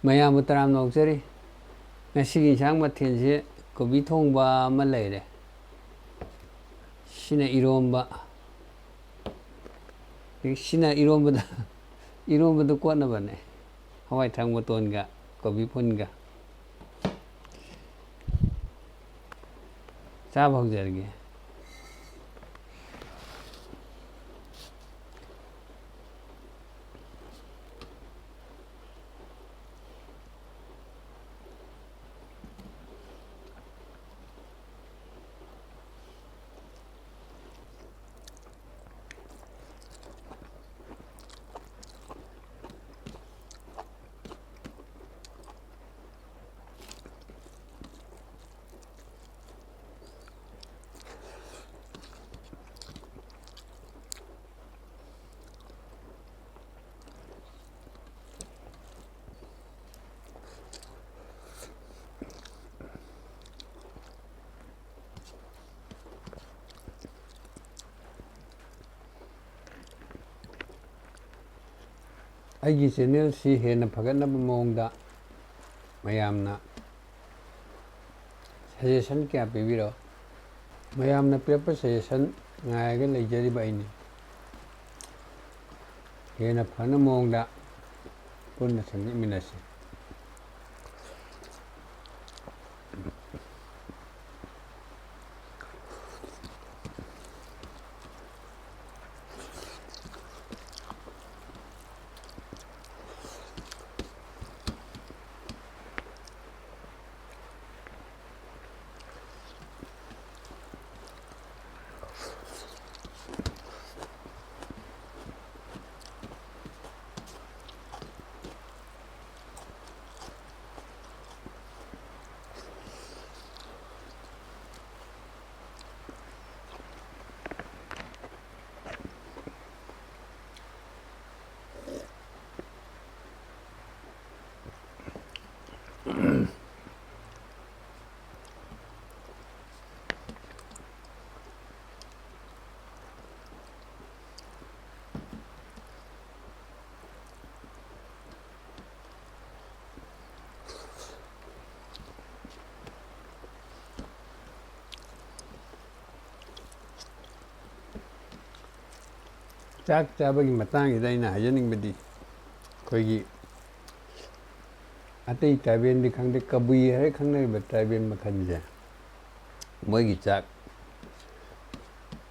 ꯃꯌꯥꯝꯕꯨ ꯇꯔꯥꯝ ꯅꯥꯎꯖꯔꯤ. ꯉꯁꯤꯒꯤ ꯏꯟꯁꯥꯡ ꯃꯊꯦꯜꯁꯦ ꯀꯣꯕꯤ ꯊꯣꯡꯕ ꯑꯃ ꯂꯩꯔꯦ. ꯁꯤꯅ ꯏꯔꯣꯝꯕ. ꯁꯤꯅ ꯏꯔꯣꯝꯕꯗ ꯀꯣꯠꯅꯕꯅꯦ. ꯍꯋꯥꯏ ꯊꯔꯥꯛ ꯃꯇꯣꯟꯒ ꯀꯣꯕꯤ ꯐꯨꯟꯒ. ꯆꯥꯕ ꯍꯧꯖꯔꯒꯦ. ꯑꯩꯒꯤ ꯆꯦꯅꯦꯜꯁꯤ ꯍꯦꯟꯅ ꯐꯒꯠꯅꯕ ꯃꯑꯣꯡꯗ ꯃꯌꯥꯝꯅ ꯁꯖꯦꯁꯟ ꯀꯌꯥ ꯄꯤꯕꯤꯔꯛꯑꯣ. ꯃꯌꯥꯝꯅ ꯄꯤꯔꯛꯄ ꯁꯖꯦꯁꯟ ꯉꯥꯏꯔꯒ ꯂꯩꯖꯔꯤꯕ ꯑꯩꯅꯤ. ꯍꯦꯟꯅ ꯐꯅ ꯃꯑꯣꯡꯗ ꯄꯨꯟꯅ ꯁꯦꯝꯒꯠꯃꯤꯟꯅꯁꯤ. ꯆꯥꯛ ꯆꯥꯕꯒꯤ ꯃꯇꯥꯡꯁꯤꯗ ꯑꯩꯅ ꯍꯥꯏꯖꯅꯤꯡꯕꯗꯤ ꯑꯩꯈꯣꯏꯒꯤ ꯑꯇꯩ ꯇ꯭ꯔꯥꯏꯕꯦꯜꯗꯤ ꯈꯪꯗꯦ, ꯀꯕꯨꯏ ꯍꯥꯏꯔ ꯈꯪꯅꯔꯤꯕ ꯇ꯭ꯔꯥꯏꯕꯦꯜ ꯃꯈꯜꯁꯦ ꯃꯣꯏꯒꯤ ꯆꯥꯛ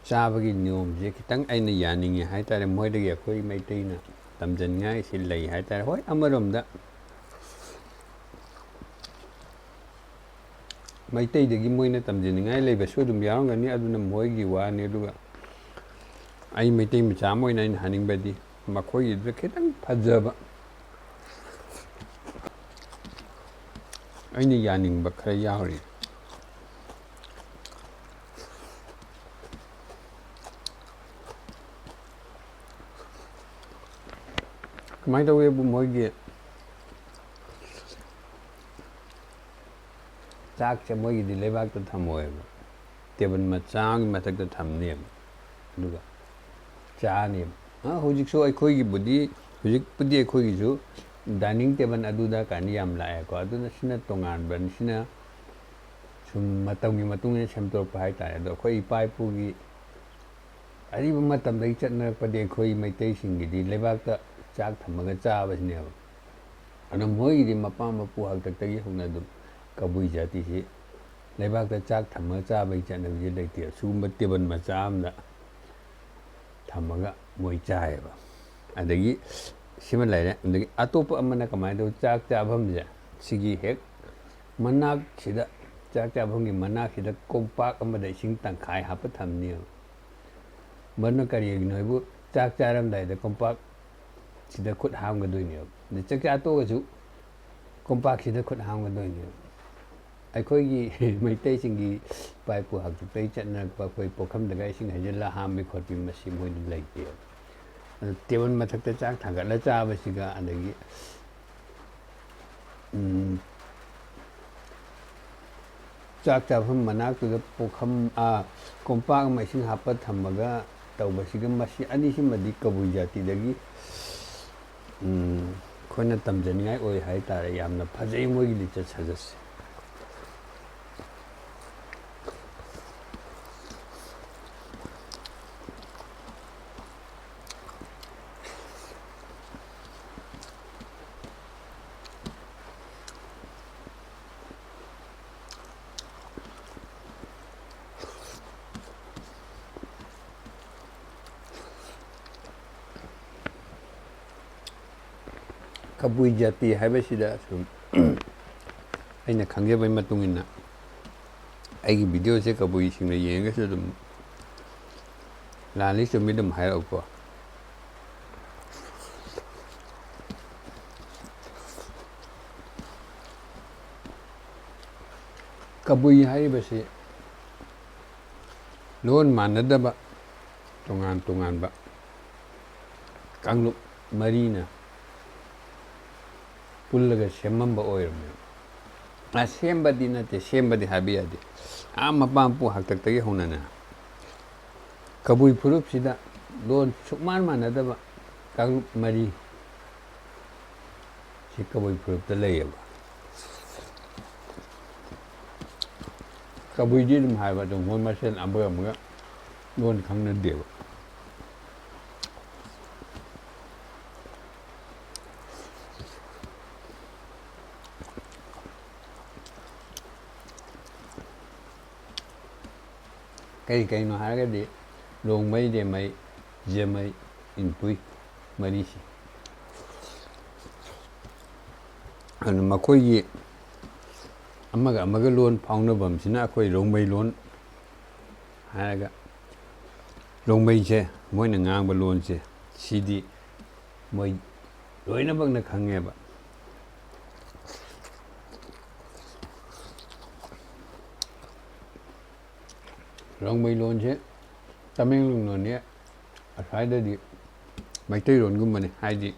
ꯆꯥꯕꯒꯤ ꯅꯤꯌꯣꯝꯁꯦ ꯈꯤꯇꯪ ꯑꯩꯅ ꯌꯥꯅꯤꯡꯉꯦ ꯍꯥꯏꯇꯥꯔꯦ. ꯃꯣꯏꯗꯒꯤ ꯑꯩꯈꯣꯏ ꯃꯩꯇꯩꯅ ꯇꯝꯖꯅꯤꯡꯉꯥꯏꯁꯤ ꯂꯩ ꯍꯥꯏꯇꯥꯔꯦ. ꯍꯣꯏ, ꯑꯃꯔꯣꯝꯗ ꯃꯩꯇꯩꯗꯒꯤ ꯃꯣꯏꯅ ꯇꯝꯖꯅꯤꯡꯉꯥꯏ ꯂꯩꯕꯁꯨ ꯑꯗꯨꯝ ꯌꯥꯎꯔꯝꯒꯅꯤ, ꯑꯗꯨꯅ ꯃꯣꯏꯒꯤ ꯋꯥꯅꯤ. ꯑꯗꯨꯒ ꯑꯩ ꯃꯩꯇꯩ ꯃꯆꯥ ꯑꯃ ꯑꯣꯏꯅ ꯑꯩꯅ ꯍꯥꯏꯅꯤꯡꯕꯗꯤ ꯃꯈꯣꯏꯒꯤꯗꯨꯗ ꯈꯤꯇꯪ ꯐꯖꯕ, ꯑꯩꯅ ꯌꯥꯅꯤꯡꯕ ꯈꯔ ꯌꯥꯎꯔꯤ. ꯀꯃꯥꯏꯅ ꯇꯧꯋꯦꯕꯨ ꯃꯣꯏꯒꯤ ꯆꯥꯛꯁꯦ ꯃꯣꯏꯒꯤꯗꯤ ꯂꯩꯕꯥꯛꯇ ꯊꯝꯃꯣꯏꯕ, ꯇꯦꯕꯜ ꯃꯆꯥ ꯑꯃꯒꯤ ꯃꯊꯛꯇ ꯊꯝꯅꯦꯕ, ꯑꯗꯨꯒ ꯆꯥꯅꯦꯕ. ꯍꯧꯖꯤꯛꯁꯨ ꯍꯧꯖꯤꯛꯄꯨꯗꯤ ꯑꯩꯈꯣꯏꯒꯤꯁꯨ ꯗꯥꯏꯅꯤꯡ ꯇꯦꯕꯜ ꯑꯗꯨꯗ ꯀꯥꯏꯅ ꯌꯥꯝ ꯂꯥꯛꯑꯦꯀꯣ. ꯑꯗꯨꯅ ꯁꯤꯅ ꯇꯣꯉꯥꯟꯕꯅꯤ, ꯁꯤꯅ ꯁꯨꯝ ꯃꯇꯝꯒꯤ ꯃꯇꯨꯡ ꯏꯟꯅ ꯁꯦꯝꯗꯣꯔꯛꯄ ꯍꯥꯏꯇꯥꯔꯦ. ꯑꯗꯣ ꯑꯩꯈꯣꯏ ꯏꯄꯥ ꯏꯄꯨꯒꯤ ꯑꯔꯤꯕ ꯃꯇꯝꯗꯒꯤ ꯆꯠꯅꯔꯛꯄꯗꯤ ꯑꯩꯈꯣই ꯃꯩꯇꯩꯁꯤꯡꯒꯤꯗꯤ ꯂꯩꯕꯥꯛꯇ ꯆꯥꯛ ꯊꯝꯃꯒ ꯆꯥꯕꯁꯤꯅꯦꯕ. ꯑꯗꯣ ꯃꯣꯏꯒꯤꯗꯤ ꯃꯄꯥ ꯃꯄꯨ ꯍꯥꯛꯇꯛꯇꯒꯤ ꯍꯧꯅ ꯑꯗꯨꯝ ꯀꯕꯨꯏ ꯖꯥꯇꯤꯁꯤ ꯂꯩꯕꯥꯛꯇ ꯆꯥꯛ ꯊꯝꯃꯒ ꯆꯥꯕꯒꯤ ꯆꯠꯅꯕꯤꯁꯦ ꯂꯩꯇꯦ. ꯁꯤꯒꯨꯝꯕ ꯇꯦꯕꯜ ꯃꯆꯥ ꯑꯃꯗ ꯊꯝꯃꯒ ꯃꯣꯏ ꯆꯥꯏꯌꯦꯕ. ꯑꯗꯒꯤ ꯁꯤꯃ ꯂꯩꯔꯦ. ꯑꯗꯒꯤ ꯑꯇꯣꯞꯄ ꯑꯃꯅ ꯀꯃꯥꯏꯅ ꯇꯧ, ꯆꯥꯛ ꯆꯥꯐꯝꯁꯦ ꯁꯤꯒꯤ ꯍꯦꯛ ꯃꯅꯥꯛꯁꯤꯗ, ꯆꯥꯛ ꯆꯥꯐꯝꯒꯤ ꯃꯅꯥꯛꯁꯤꯗ ꯀꯣꯝꯄꯥꯛ ꯑꯃꯗ ꯏꯁꯤꯡ ꯇꯪꯈꯥꯏ ꯍꯥꯞꯄ ꯊꯝꯅꯦꯕ. ꯃꯔꯝꯅ ꯀꯔꯤꯒꯤꯅꯣ ꯍꯥꯏꯕꯨ ꯆꯥꯛ ꯆꯥꯔꯝꯗꯥꯏꯗ ꯀꯣꯝꯄꯥꯛꯁꯤꯗ ꯈꯨꯠ ꯍꯥꯝꯒꯗꯣꯏꯅꯦꯕ. ꯑꯗꯩ ꯆꯥꯛꯆꯥ ꯇꯣꯛꯑꯒꯁꯨ ꯀꯣꯝꯄꯥꯛꯁꯤꯗ ꯈꯨꯠ ꯍꯥꯝꯒꯗꯣꯏꯅꯦꯕ. ꯑꯩꯈꯣꯏꯒꯤ ꯃꯩꯇꯩꯁꯤꯡꯒꯤ ꯏꯄꯥ ꯏꯄꯨ ꯍꯥꯛꯇꯛꯇꯒꯤ ꯆꯠꯅꯔꯛꯄ ꯑꯩꯈꯣꯏ ꯄꯨꯈꯝꯗꯒ ꯏꯁꯤꯡ ꯍꯩꯖꯤꯜꯂ ꯍꯥꯝꯕꯤ ꯈꯣꯠꯄꯤ ꯃꯁꯤ ꯃꯣꯏꯗꯤ ꯂꯩꯇꯦꯕ. ꯑꯗꯨ ꯇꯦꯕꯜ ꯃꯊꯛꯇ ꯆꯥꯛ ꯊꯥꯡꯒꯠꯂ ꯆꯥꯕꯁꯤꯒ, ꯑꯗꯒꯤ ꯆꯥꯛ ꯆꯥꯐꯝ ꯃꯅꯥꯛꯇꯨꯗ ꯀꯣꯝꯄꯥꯛ ꯑꯃ ꯏꯁꯤꯡ ꯍꯥꯞꯄ ꯊꯝꯃꯒ ꯇꯧꯕꯁꯤꯒ, ꯃꯁꯤ ꯑꯅꯤꯁꯤꯃꯗꯤ ꯀꯕꯨꯏ ꯖꯥꯇꯤꯗꯒꯤ ꯑꯩꯈꯣꯏꯅ ꯇꯝꯖꯅꯤꯡꯉꯥꯏ ꯑꯣꯏ ꯍꯥꯏꯇꯥꯔꯦ ꯌꯥꯝꯅ ꯐꯖꯩ ꯃꯣꯏꯒꯤ ꯂꯤꯆꯠ ꯁꯥꯖꯠꯁꯦ ꯀꯕꯨꯏ ꯖꯥꯇꯤ ꯍꯥꯏꯕꯁꯤꯗ ꯁꯨꯝ ꯑꯩꯅ ꯈꯪꯖꯕꯒꯤ ꯃꯇꯨꯡ ꯏꯟꯅ ꯑꯩꯒꯤ ꯚꯤꯗꯤꯑꯣꯁꯦ ꯀꯕꯨꯏꯁꯤꯡꯅ ꯌꯦꯡꯉꯒꯁꯨ ꯑꯗꯨꯝ ꯂꯥꯜꯂꯤ ꯆꯨꯝꯃꯤ ꯑꯗꯨꯝ ꯍꯥꯏꯔꯛꯎꯀꯣ ꯀꯕꯨꯏ ꯍꯥꯏꯔꯤꯕꯁꯤ ꯂꯣꯟ ꯃꯥꯟꯅꯗꯕ ꯇꯣꯉꯥꯟ ꯇꯣꯉꯥꯟꯕ ꯀꯥꯡꯂꯨꯞ ꯃꯔꯤꯅ ꯄꯨꯜꯂꯒ ꯁꯦꯝꯃꯝꯕ ꯑꯣꯏꯔꯝꯃꯦꯕ ꯁꯦꯝꯕꯗꯤ ꯅꯠꯇꯦ ꯁꯦꯝꯕꯗꯤ ꯍꯥꯏꯕ ꯌꯥꯗꯦ ꯃꯄꯥ ꯃꯄꯨ ꯍꯥꯛꯇꯛꯇꯒꯤ ꯍꯧꯅꯅ ꯀꯕꯨꯏ ꯐꯨꯔꯨꯞꯁꯤꯗ ꯂꯣꯟ ꯁꯨꯛꯃꯥꯟ ꯃꯥꯟꯅꯗꯕ ꯀꯥꯡꯂꯨꯞ ꯃꯔꯤ ꯁꯤ ꯀꯕꯨꯏ ꯐꯨꯔꯨꯞꯇ ꯂꯩꯌꯦꯕ ꯀꯕꯨꯏꯗꯤ ꯑꯗꯨꯝ ꯍꯥꯏꯕ ꯑꯗꯨꯝ ꯃꯣꯏ ꯃꯁꯦꯟ ꯑꯃꯒ ꯑꯃꯒ ꯂꯣꯟ ꯈꯪꯅꯗꯦꯕ ꯀꯩꯅꯣ ꯍꯥꯏꯔꯒꯗꯤ ꯔꯣꯡꯃꯩ ꯂꯦꯝꯃꯩ ꯖꯦꯃꯩ ꯏꯟꯄꯨꯏ ꯃꯔꯤꯁꯤ ꯑꯗꯨꯅ ꯃꯈꯣꯏꯒꯤ ꯑꯃꯒ ꯑꯃꯒ ꯂꯣꯟ ꯐꯥꯎꯅꯐꯝꯁꯤꯅ ꯑꯩꯈꯣꯏ ꯔꯣꯡꯃꯩ ꯂꯣꯟ ꯍꯥꯏꯔꯒ ꯔꯣꯡꯃꯩꯁꯦ ꯃꯣꯏꯅ ꯉꯥꯡꯕ ꯂꯣꯟꯁꯦ ꯁꯤꯗꯤ ꯃꯣꯏ ꯂꯣꯏꯅꯃꯛꯅ ꯈꯪꯉꯦꯕ ꯔꯣꯡꯃꯩ ꯂꯣꯟꯁꯦ ꯇꯃꯦꯡꯂꯣꯡ ꯂꯣꯟꯅꯦ ꯑꯁ꯭ꯋꯥꯏꯗꯗꯤ ꯃꯩꯇꯩꯂꯣꯟꯒꯨꯝꯕꯅꯤ ꯍꯥꯏꯗꯤ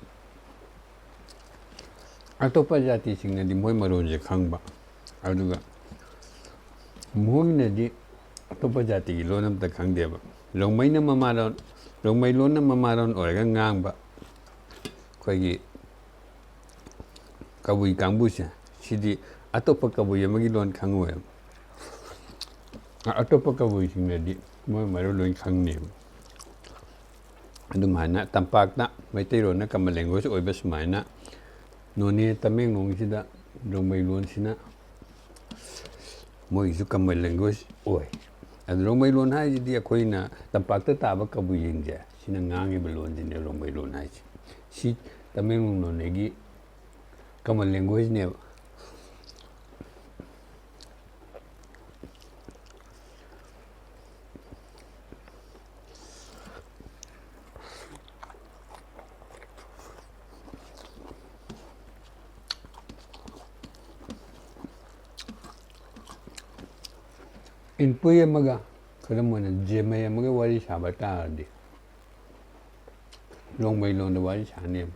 ꯑꯇꯣꯞꯄ ꯖꯥꯇꯤꯁꯤꯡꯅꯗꯤ ꯃꯣꯏ ꯃꯔꯣꯟꯁꯦ ꯈꯪꯕ ꯑꯗꯨꯒ ꯃꯣꯏꯅꯗꯤ ꯑꯇꯣꯞꯄ ꯖꯥꯇꯤꯒꯤ ꯂꯣꯟ ꯑꯝꯇ ꯈꯪꯗꯦꯕ ꯔꯣꯡꯃꯩꯅ ꯃꯃꯥꯂꯣꯟ ꯔꯣꯡꯃꯩ ꯂꯣꯟꯅ ꯃꯃꯥꯂꯣꯟ ꯑꯣꯏꯔꯒ ꯉꯥꯡꯕ ꯑꯩꯈꯣꯏꯒꯤ ꯀꯕꯨꯏ ꯀꯥꯡꯕꯨꯁꯦ ꯁꯤꯗꯤ ꯑꯇꯣꯞꯄ ꯀꯕꯨꯏ ꯑꯃꯒꯤ ꯂꯣꯟ ꯈꯪꯉꯣꯏꯕ ꯑꯇꯣꯞꯄ ꯀꯕꯨꯏꯁꯤꯡꯅꯗꯤ ꯃꯣꯏ ꯃꯔꯣꯟ ꯂꯣꯏ ꯈꯪꯅꯦꯕ ꯑꯗꯨꯃꯥꯏꯅ ꯇꯝꯄꯥꯛꯇ ꯃꯩꯇꯩꯂꯣꯟꯅ ꯀꯃꯟ ꯂꯦꯡꯒ꯭ꯋꯦꯖ ꯑꯣꯏꯕ ꯁꯨꯃꯥꯏꯅ ꯅꯣꯅꯦ ꯇꯃꯦꯡꯂꯣꯡꯁꯤꯗ ꯔꯣꯡꯃꯩ ꯂꯣꯟꯁꯤꯅ ꯃꯣꯏꯒꯤꯁꯨ ꯀꯃꯟ ꯂꯦꯡꯒ꯭ꯋꯦꯖ ꯑꯣꯏ ꯑꯗꯨ ꯔꯣꯡꯃꯩ ꯂꯣꯟ ꯍꯥꯏꯁꯤꯗꯤ ꯑꯩꯈꯣꯏꯅ ꯇꯝꯄꯥꯛꯇ ꯇꯥꯕ ꯀꯕꯨꯏꯁꯤꯡꯁꯦ ꯁꯤꯅ ꯉꯥꯡꯉꯤꯕ ꯂꯣꯟꯁꯤꯅꯦ ꯔꯣꯡꯃꯩ ꯂꯣꯟ ꯍꯥꯏꯁꯦ ꯁꯤ ꯇꯃꯦꯡꯂꯣꯡ ꯅꯣꯅꯦꯒꯤ ꯀꯃꯟ ꯂꯦꯡꯒ꯭ꯋꯦꯖꯅꯦꯕ ꯏꯟꯄꯨꯏ ꯑꯃꯒ ꯈꯨꯗꯝ ꯑꯣꯏꯅ ꯖꯦꯃꯩ ꯑꯃꯒ ꯋꯥꯔꯤ ꯁꯥꯕ ꯇꯥꯔꯗꯤ ꯔꯣꯡꯃꯩ ꯂꯣꯟꯗ ꯋꯥꯔꯤ ꯁꯥꯅꯦꯕ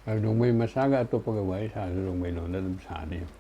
ꯔꯣꯡꯃꯩ ꯃꯁꯥꯒ ꯑꯇꯣꯞꯄꯒ ꯋꯥꯔꯤ ꯁꯥꯔꯁꯨ ꯔꯣꯡꯃꯩ ꯂꯣꯟꯗ ꯑꯗꯨꯝ ꯁꯥꯅꯦꯕ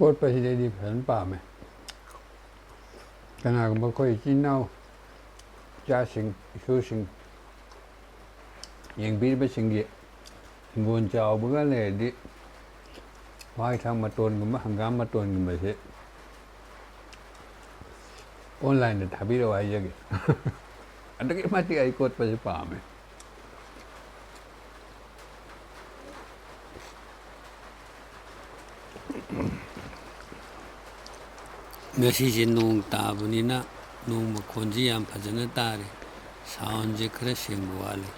ꯀꯣꯠꯄꯁꯤꯗꯩꯗꯤ ꯐꯖꯅ ꯄꯥꯝꯃꯦ ꯀꯅꯥꯒꯨꯝꯕ ꯑꯩꯈꯣꯏ ꯏꯆꯤꯟ ꯏꯅꯥꯎ ꯏꯆꯥꯁꯤꯡ ꯏꯁꯨꯁꯤꯡ ꯌꯦꯡꯕꯤꯔꯤꯕꯁꯤꯡꯒꯤ ꯍꯤꯡꯒꯣꯜ ꯆꯥꯎꯕꯒ ꯂꯩꯔꯗꯤ ꯍꯋꯥꯏꯊꯔꯥꯛ ꯃꯇꯣꯟꯒꯨꯝꯕ ꯍꯪꯒꯥꯝ ꯃꯇꯣꯟꯒꯨꯝꯕꯁꯦ ꯑꯣꯟꯂꯥꯏꯟꯗ ꯊꯥꯕꯤꯔꯛꯑꯣ ꯍꯥꯏꯖꯒꯦ ꯑꯗꯨꯛꯀꯤ ꯃꯇꯤꯛ ꯑꯩ ꯀꯣꯠꯄꯁꯦ ꯄꯥꯝꯃꯦ ꯉꯁꯤꯁꯦ ꯅꯣꯡ ꯇꯥꯕꯅꯤꯅ ꯅꯣꯡ ꯃꯈꯣꯟꯁꯤ ꯌꯥꯝ ꯐꯖꯅ ꯇꯥꯔꯦ ꯁꯥꯎꯟꯁꯦ ꯈꯔ ꯁꯦꯡꯕ ꯋꯥꯠꯂꯦ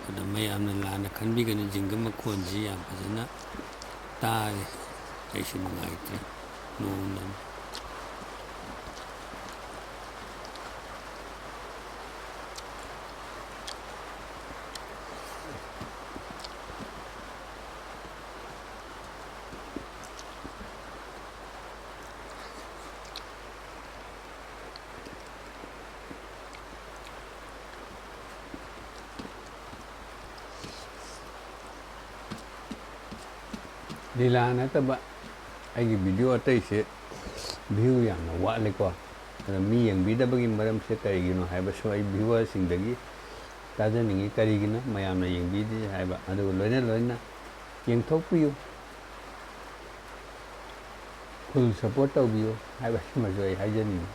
ꯑꯗꯨꯅ ꯃꯌꯥꯝꯅ ꯂꯥꯟꯅ ꯈꯟꯕꯤꯒꯅꯨ ꯖꯤꯡꯒ ꯃꯈꯣꯟꯁꯤ ꯌꯥꯝ ꯐꯖꯅ ꯇꯥꯔꯦ ꯑꯩꯁꯨ ꯅꯨꯡꯉꯥꯏꯇ꯭ꯔꯦ ꯅꯣꯡꯅ ꯂꯤꯂꯥ ꯅꯠꯇꯕ ꯑꯩꯒꯤ ꯚꯤꯗꯤꯑꯣ ꯑꯇꯩꯁꯦ ꯚ꯭ꯌꯨ ꯌꯥꯝꯅ ꯋꯥꯠꯂꯦꯀꯣ ꯑꯗꯨꯅ ꯃꯤ ꯌꯦꯡꯕꯤꯗꯕꯒꯤ ꯃꯔꯝꯁꯦ ꯀꯔꯤꯒꯤꯅꯣ ꯍꯥꯏꯕꯁꯨ ꯑꯩ ꯚ꯭ꯌꯨꯋꯔꯁꯤꯡꯗꯒꯤ ꯇꯥꯖꯅꯤꯡꯉꯤ ꯀꯔꯤꯒꯤꯅꯣ ꯃꯌꯥꯝꯅ ꯌꯦꯡꯕꯤꯗꯦ ꯍꯥꯏꯕ ꯑꯗꯨꯒ ꯂꯣꯏꯅ ꯌꯦꯡꯊꯣꯛꯄꯤꯌꯨ ꯐꯨꯜ ꯁꯞꯄꯣꯔꯠ ꯇꯧꯕꯤꯌꯨ ꯍꯥꯏꯕꯁꯤꯃꯁꯨ ꯑꯩ ꯍꯥꯏꯖꯅꯤꯡꯉꯤ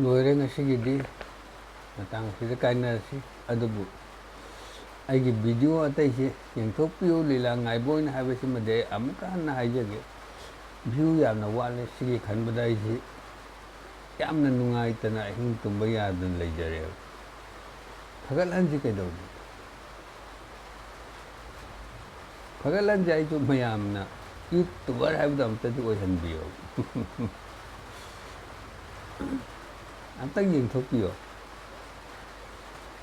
ꯂꯣꯏꯔꯦ ꯉꯁꯤꯒꯤꯗꯤ ꯃꯇꯥꯡ ꯑꯁꯤꯗ ꯀꯥꯏꯅꯔꯁꯤ ꯑꯗꯨꯕꯨ ꯑꯩꯒꯤ ꯚꯤꯗꯤꯑꯣ ꯑꯇꯩꯁꯤ ꯌꯦꯡꯊꯣꯛꯄꯤꯌꯨ ꯂꯤꯂꯥ ꯉꯥꯏꯕꯣꯏꯅ ꯍꯥꯏꯕꯁꯤꯃꯗꯤ ꯑꯩ ꯑꯃꯨꯛꯀ ꯍꯟꯅ ꯍꯥꯏꯖꯒꯦ ꯚ꯭ꯌꯨ ꯌꯥꯝꯅ ꯋꯥꯠꯂꯦ ꯁꯤꯒꯤ ꯈꯟꯕꯗ ꯑꯩꯁꯤ ꯌꯥꯝꯅ ꯅꯨꯡꯉꯥꯏꯇꯅ ꯑꯍꯤꯡ ꯇꯨꯝꯕ ꯌꯥꯗꯅ ꯂꯩꯖꯔꯦꯕ ꯐꯒꯠꯍꯟꯁꯤ ꯀꯩꯗꯧꯅꯤ ꯐꯒꯠꯍꯟꯁꯤ ꯑꯩꯁꯨ ꯃꯌꯥꯝꯅ ꯌꯨꯇꯨꯕꯔ ꯍꯥꯏꯕꯗꯣ ꯑꯝꯇꯗꯤ ꯑꯣꯏꯍꯟꯕꯤꯌꯣ ꯑꯝꯇꯪ ꯌꯦꯡꯊꯣꯛꯄꯤꯌꯣ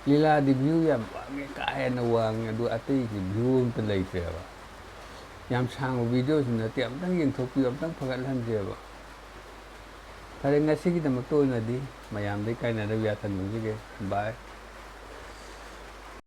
ꯂꯤꯂꯥꯗꯤ ꯚ꯭ꯌꯨ ꯌꯥꯝ ꯋꯥꯡꯉꯦ ꯀꯥ ꯍꯦꯟꯅ ꯋꯥꯡꯉꯦ ꯑꯗꯨ ꯑꯇꯩꯗꯤ ꯚ꯭ꯌꯨ ꯑꯝꯇ ꯂꯩꯇ꯭ꯔꯦꯕ ꯌꯥꯝ ꯁꯥꯡꯕ ꯚꯤꯗꯤꯑꯣꯁꯨ ꯅꯠꯇꯦ ꯑꯝꯇꯪ ꯌꯦꯡꯊꯣꯛꯄꯤꯌꯨ ꯑꯝꯇꯪ ꯐꯒꯠꯍꯟꯁꯦꯕ ꯐꯔꯦ ꯉꯁꯤꯒꯤꯗꯃꯛꯇ ꯑꯣꯏꯅꯗꯤ ꯃꯌꯥꯝꯗꯩ ꯀꯥꯏꯅꯗꯕ ꯌꯥꯊꯪ ꯅꯤꯖꯒꯦ ꯕꯥꯏ